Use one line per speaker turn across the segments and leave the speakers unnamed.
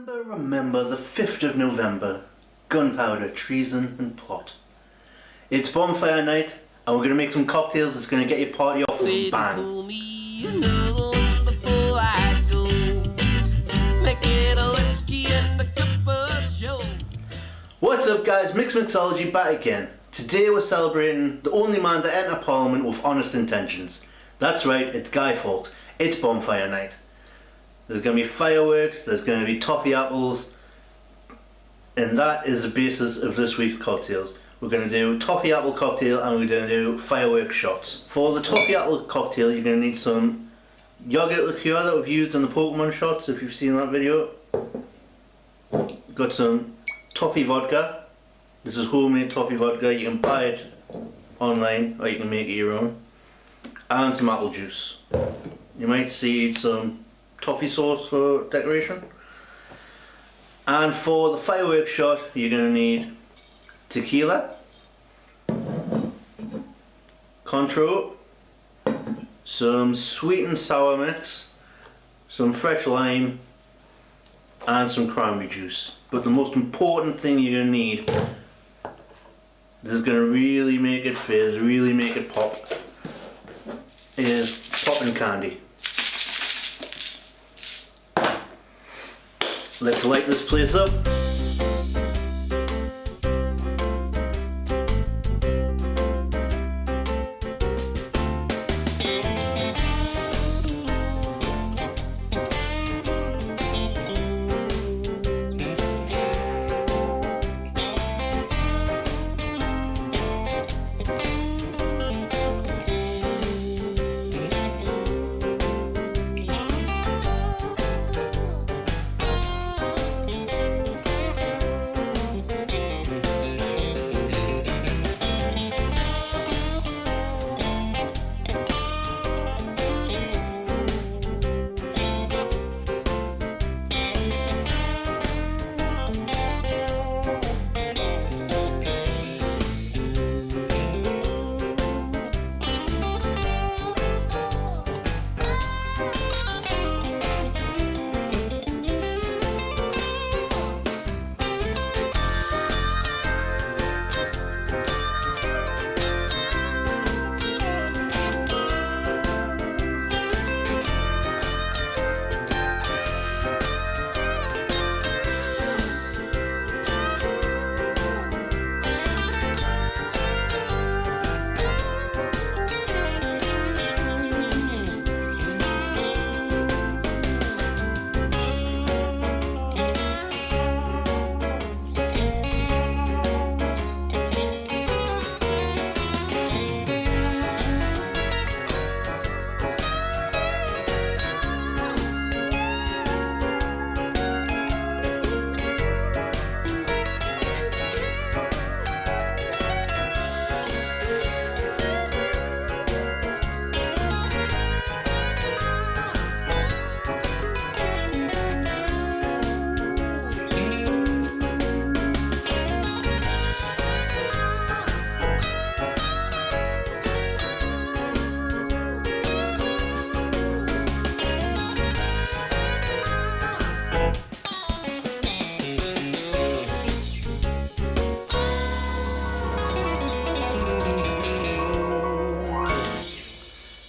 Remember the 5th of November, gunpowder, treason and plot. It's Bonfire Night and we're going to make some cocktails that's going to get your party off with a bang. What's up guys, Mixology back again. Today we're celebrating the only man to enter Parliament with honest intentions. That's right, it's Guy Fawkes, it's Bonfire Night. There's going to be fireworks, there's going to be toffee apples, and that is the basis of this week's cocktails. We're going to do toffee apple cocktail and we're going to do firework shots. For the toffee apple cocktail you're going to need some Yogurt Liquear that we've used in the Pokemon shots, if you've seen that video. Got some Toffee Vodka. This is homemade Toffee Vodka, you can buy it online or you can make it your own. And some apple juice. You might see some toffee sauce for decoration. And for the fireworks shot you're going to need tequila, Cointreau, some sweet and sour mix, some fresh lime and some cranberry juice. But the most important thing you're going to need, this is going to really make it fizz, really make it pop, is popping candy. Let's light this place up.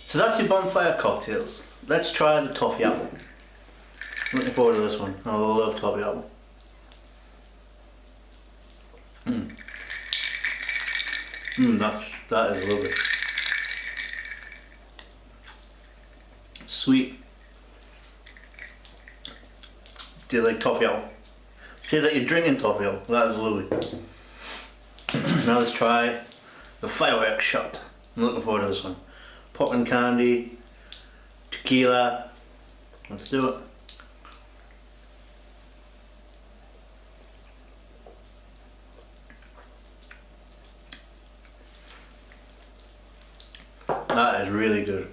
So that's your bonfire cocktails. Let's try the toffee apple. Looking forward to this one. I love toffee apple. That is lovely. Sweet. Do you like toffee apple? See that you're drinking toffee apple. That is lovely. Now let's try the fireworks shot. I'm looking forward to this one. Popping candy, tequila. Let's do it. That is really good.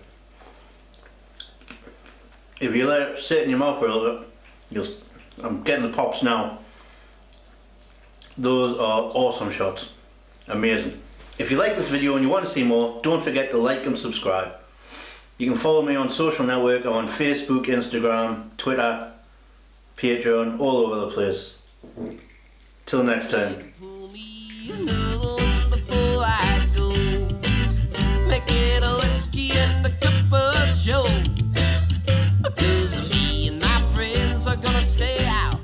If you let it sit in your mouth for a little bit, I'm getting the pops now. Those are awesome shots. Amazing. If you like this video and you want to see more, don't forget to like and subscribe. You can follow me on social network. I'm on Facebook, Instagram, Twitter, Patreon, all over the place. Till next time.
Pull me another one before I go. Make it a whiskey and a cup of joe. 'Cause me and my friends are gonna stay out